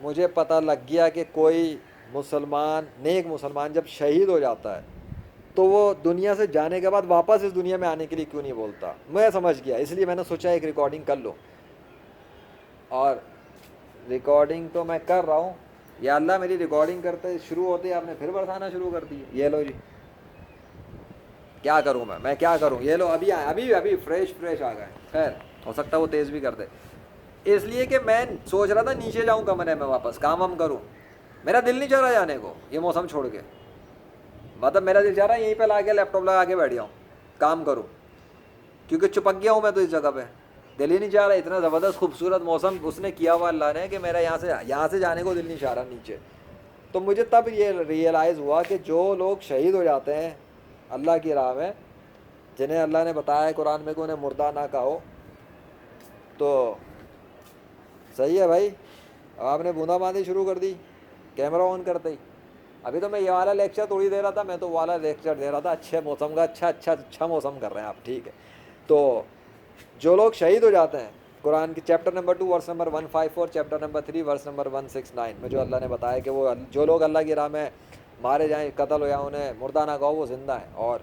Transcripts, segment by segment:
مجھے پتہ لگ گیا کہ کوئی مسلمان، نیک مسلمان جب شہید ہو جاتا ہے تو وہ دنیا سے جانے کے بعد واپس اس دنیا میں آنے کے لیے کیوں نہیں بولتا. میں سمجھ گیا، اس لیے میں نے سوچا ایک ریکارڈنگ کر لوں. اور ریکارڈنگ تو میں کر رہا ہوں. یا اللہ میری ریکارڈنگ کرتے شروع ہوتے آپ نے پھر برسانا شروع کر دی. یہ لو جی، کیا کروں میں کیا کروں. یہ لو ابھی آئے، ابھی فریش آ گئے. خیر ہو سکتا ہے وہ تیز بھی کر دے. اس لیے کہ میں سوچ رہا تھا نیچے جاؤں کمرے میں واپس کام ہم کروں. میرا دل نہیں چاہ رہا جانے کو یہ موسم چھوڑ کے. مطلب میرا دل چاہ رہا ہے یہیں پہ لا کے لیپ ٹاپ لگا کے بیٹھ جاؤں کام کروں، کیونکہ چپک گیا ہوں میں تو اس جگہ پہ. دل ہی نہیں چاہ رہا. اتنا زبردست خوبصورت موسم اس نے کیا ہوا اللہ نے کہ میرا یہاں سے جانے کو دل نہیں چاہ رہا نیچے. تو مجھے تب یہ ریئلائز ہوا کہ جو لوگ شہید ہو جاتے ہیں اللہ کی راہ میں، جنہیں اللہ نے بتایا ہے قرآن میں کہ انہیں مردہ نہ کہو، تو صحیح ہے بھائی. اب آپ نے بوندا باندھی شروع کر دی کیمرہ آن کرتے ہی. ابھی تو میں یہ والا لیکچر تھوڑی دے رہا تھا، میں تو والا لیکچر دے رہا تھا اچھے موسم کا. اچھا موسم کر رہے ہیں آپ، ٹھیک ہے. تو جو لوگ شہید ہو جاتے ہیں، قرآن کی chapter number 2 verse number 154، chapter number 3 verse number 169 میں جو اللہ نے بتایا کہ وہ جو لوگ اللہ کی راہ میں مارے جائیں، قتل ہو جائیں، انہیں مردہ نہ کہو، وہ زندہ ہیں. اور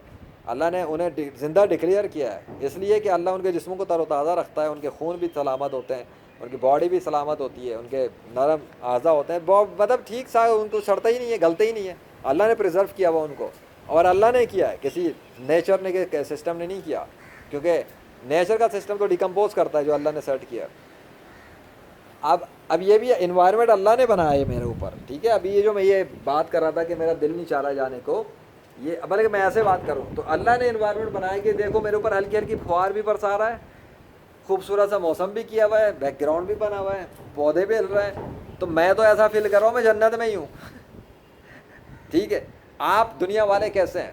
اللہ نے انہیں زندہ ڈکلیئر کیا ہے اس لیے کہ اللہ ان کے جسموں کو تر و تازہ رکھتا ہے، ان کے خون بھی سلامت ہوتے ہیں، ان کی باڈی بھی سلامت ہوتی ہے، ان کے نرم اعضاء ہوتے ہیں، مطلب ٹھیک سا ان کو سڑتا ہی نہیں ہے، گلتا ہی نہیں ہے. اللہ نے پریزرو کیا ہوا ان کو. اور اللہ نے کیا ہے، کسی نیچر نے سسٹم نے نہیں کیا، کیونکہ نیچر کا سسٹم تو ڈیکمپوز کرتا ہے جو اللہ نے سیٹ کیا. اب یہ بھی انوائرمنٹ اللہ نے بنایا ہے میرے اوپر، ٹھیک ہے. ابھی یہ جو میں یہ بات کر رہا تھا کہ میرا دل نہیں چاہ رہا جانے کو، یہ بلکہ میں ایسے بات کروں تو اللہ نے انوائرمنٹ بنایا کہ دیکھو میرے اوپر ہلکی ہلکی فوار بھی برسا رہا ہے، خوبصورت سا موسم بھی کیا ہوا ہے، بیک گراؤنڈ بھی بنا ہوا ہے، پودے بھی ہل رہے ہیں. تو میں تو ایسا فیل کر رہا ہوں میں جنت میں ہی ہوں. ٹھیک ہے. آپ دنیا والے کیسے ہیں؟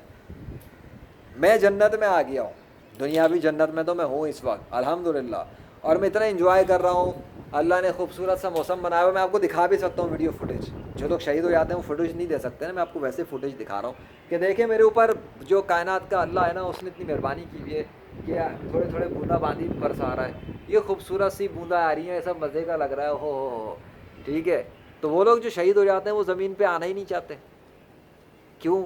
میں جنت میں آ گیا ہوں، دنیاوی جنت میں تو میں ہوں اس وقت الحمدللہ. اور میں اتنا انجوائے کر رہا ہوں. اللہ نے خوبصورت سا موسم بنایا ہوا. میں آپ کو دکھا بھی سکتا ہوں ویڈیو فوٹیج. جو لوگ شہید ہو جاتے ہیں وہ فوٹیج نہیں دے سکتے نا، میں آپ کو ویسے فوٹیج دکھا رہا ہوں کہ دیکھیں میرے اوپر جو کائنات کا اللہ ہے نا، اس نے اتنی مہربانی کی ہوئی ہے کہ تھوڑے تھوڑے بوندا باندھی برسا رہا ہے. یہ خوبصورت سی بوندا آ رہی ہیں، ایسا مزے کا لگ رہا ہے. ہو ٹھیک ہے. تو وہ لوگ جو شہید ہو جاتے ہیں وہ زمین پہ آنا ہی نہیں چاہتے. کیوں؟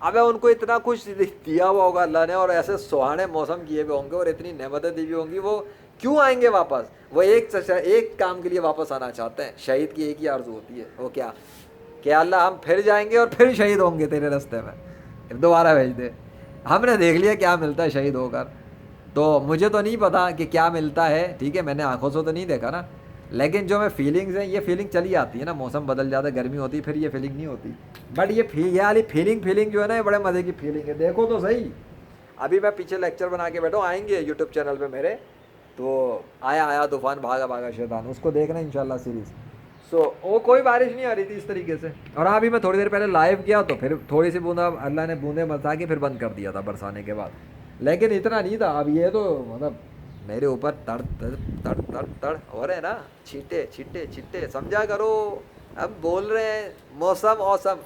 اب ان کو اتنا کچھ دیا ہوا ہوگا اللہ نے، اور ایسے سہانے موسم کیے ہوئے ہوں گے اور اتنی نعمتیں دی ہوئی ہوں گی، وہ کیوں آئیں گے واپس؟ وہ ایک کام کے لیے واپس آنا چاہتے ہیں. شہید کی ایک ہی آرزو ہوتی ہے، وہ کیا کہ اللہ ہم پھر جائیں گے اور پھر شہید ہوں گے تیرے راستے میں، دوبارہ بھیج دے. ہم نے دیکھ لیا کیا ملتا ہے شہید ہو کر. تو مجھے تو نہیں پتا کہ کیا ملتا ہے، ٹھیک ہے، میں نے آنکھوں سے تو نہیں دیکھا نا، لیکن جو میں فیلنگز ہیں، یہ فیلنگ چلی آتی ہے نا. موسم بدل جاتا ہے، گرمی ہوتی ہے، پھر یہ فیلنگ نہیں ہوتی. بٹ یہ والی فیلنگ جو ہے نا، یہ بڑے مزے کی فیلنگ ہے. دیکھو تو صحیح. ابھی میں پیچھے لیکچر بنا کے بیٹھا ہوں، آئیں گے یوٹیوب چینل پہ میرے، تو آیا طوفان بھاگا بھاگا شیطان، اس کو دیکھنا انشاءاللہ سیریز. وہ کوئی بارش نہیں آ رہی تھی اس طریقے سے. اور ابھی میں تھوڑی دیر پہلے لائیو کیا تو پھر تھوڑی سی بوندا اللہ نے بوندیں برسا کے پھر بند کر دیا تھا برسانے کے بعد، لیکن اتنا نہیں تھا. اب یہ تو مطلب میرے اوپر تڑ تڑ تڑ تڑ تڑ ہو رہے ہیں نا، چھینٹے چھینٹے چھینٹے، سمجھا کرو. اب بول رہے ہیں موسم اوسم.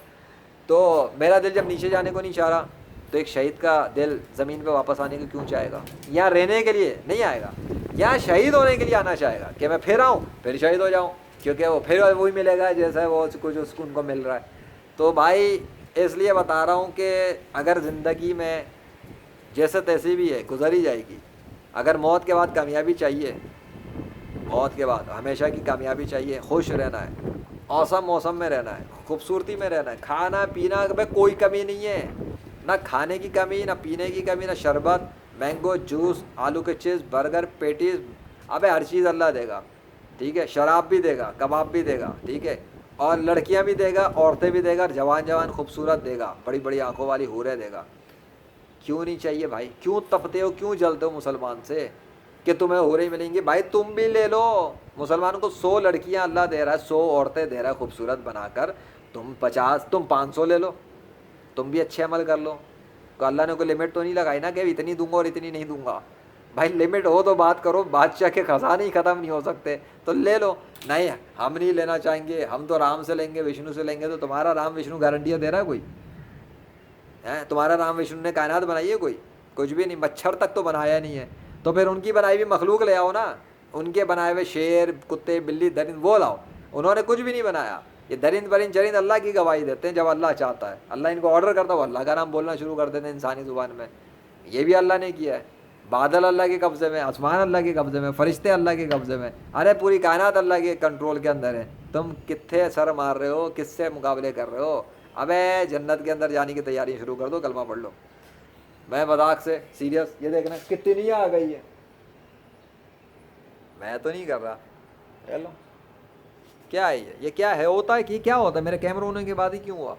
تو میرا دل جب نیچے جانے کو نہیں چاہ رہا تو ایک شہید کا دل زمین پہ واپس آنے کو کیوں چاہے گا؟ یہاں رہنے کے لیے نہیں آئے گا، یہاں شہید ہونے کے لیے آنا چاہے گا کہ میں پھر آؤں پھر شہید ہو جاؤں، کیونکہ وہ پھر وہی ملے گا جیسے وہ کچھ ان کو مل رہا ہے. تو بھائی اس لیے بتا رہا ہوں کہ اگر زندگی میں جیسے تیسی بھی ہے گزر ہی جائے گی. اگر موت کے بعد کامیابی چاہیے، موت کے بعد ہمیشہ کی کامیابی چاہیے، خوش رہنا ہے، اوسم موسم میں رہنا ہے، خوبصورتی میں رہنا ہے، کھانا پینا میں کوئی کمی نہیں ہے، نہ کھانے کی کمی، نہ پینے کی کمی، نہ شربت، مینگو جوس، آلو کے چپس، برگر، پیٹیز، ابے ہر چیز اللہ دے گا. ٹھیک ہے. شراب بھی دے گا، کباب بھی دے گا، ٹھیک ہے، اور لڑکیاں بھی دے گا، عورتیں بھی دے گا، جوان خوبصورت دے گا، بڑی بڑی آنکھوں والی حوریں دے گا. کیوں نہیں چاہیے بھائی؟ کیوں تپتے ہو، کیوں جلتے ہو مسلمان سے کہ تمہیں حوریں ملیں گی؟ بھائی تم بھی لے لو. مسلمانوں کو 100 لڑکیاں اللہ دے رہا ہے، 100 عورتیں دے رہا ہے خوبصورت بنا کر. تم 50، تم 500 لے لو، تم بھی اچھے عمل کر لو. تو اللہ نے کوئی لمٹ تو نہیں لگائی نا کہ اتنی دوں گا اور اتنی نہیں دوں گا. بھائی لمٹ ہو تو بات کرو، بادشاہ کے خزانے ہی ختم نہیں ہو سکتے تو لے لو. نہیں ہم نہیں لینا چاہیں گے، ہم تو رام سے لیں گے، وشنو سے لیں گے. تو تمہارا رام وشنو گارنٹیاں دے رہا ہے کوئی؟ تمہارا رام وشنو نے کائنات بنائی ہے کوئی؟ کچھ بھی نہیں. مچھر تک تو بنایا نہیں ہے. تو پھر ان کی بنائی ہوئی مخلوق لے آؤ نا، ان کے بنائے ہوئے شیر، کتے، بلی، درند وہ لاؤ. انہوں نے کچھ بھی نہیں بنایا. یہ درند برند چرند اللہ کی گواہی دیتے ہیں جب اللہ چاہتا ہے. اللہ ان کو آرڈر کرتا ہے وہ اللہ کا نام بولنا شروع کر دیتے ہیں انسانی زبان میں. یہ بھی اللہ نے کیا ہے. بادل اللہ کے قبضے میں, آسمان اللہ کے قبضے میں, فرشتے اللہ کے قبضے میں, ارے پوری کائنات اللہ کے کنٹرول کے اندر ہے. تم کتنے سر مار رہے ہو, کس سے مقابلے کر رہے ہو؟ ابے جنت کے اندر جانے کی تیاری شروع کر دو, کلمہ پڑھ لو. میں مذاق سے سیریس, یہ دیکھنا کتنی آ گئی ہے, میں تو نہیں کر رہا. چلو کیا ہے یہ کیا ہے, ہوتا ہے کہ کیا ہوتا ہے؟ میرے کیمرہ ہونے کے بعد ہی کیوں ہوا؟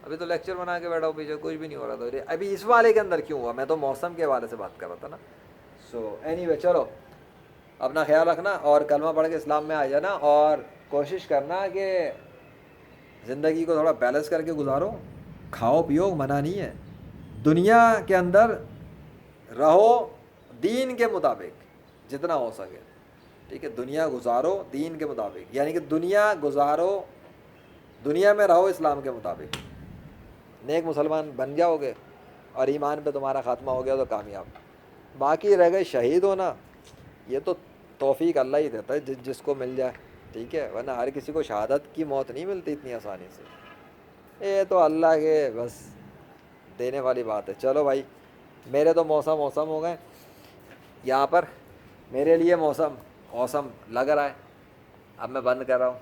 ابھی تو لیکچر بنا کے بیٹھا ہوں پیچھے, کچھ بھی نہیں ہو رہا تھا. ابھی اس والے کے اندر کیوں ہوا؟ میں تو موسم کے حوالے سے بات کر رہا تھا نا. سو اینی وے, چلو اپنا خیال رکھنا اور کلمہ پڑھ کے اسلام میں آ جانا, اور کوشش کرنا کہ زندگی کو تھوڑا بیلنس کر کے گزارو. کھاؤ پیو, منع نہیں ہے. دنیا کے اندر رہو دین کے مطابق جتنا ہو سکے, ٹھیک ہے. دنیا گزارو دین کے مطابق, یعنی کہ دنیا گزارو, دنیا میں رہو اسلام کے مطابق. نیک مسلمان بن جاؤ گے اور ایمان پہ تمہارا خاتمہ ہو گیا تو کامیاب. باقی رہ گئے شہید ہونا, یہ تو توفیق اللہ ہی دیتا ہے جس کو مل جائے, ٹھیک ہے. ورنہ ہر کسی کو شہادت کی موت نہیں ملتی اتنی آسانی سے. یہ تو اللہ کے بس دینے والی بات ہے. چلو بھائی, میرے تو موسم ہو گئے یہاں پر, میرے لیے موسم اوسم لگ رہا ہے. اب میں بند کر رہا ہوں.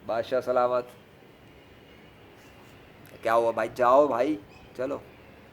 بادشاہ سلامت. کیا ہوا بھائی؟ جاؤ بھائی, چلو.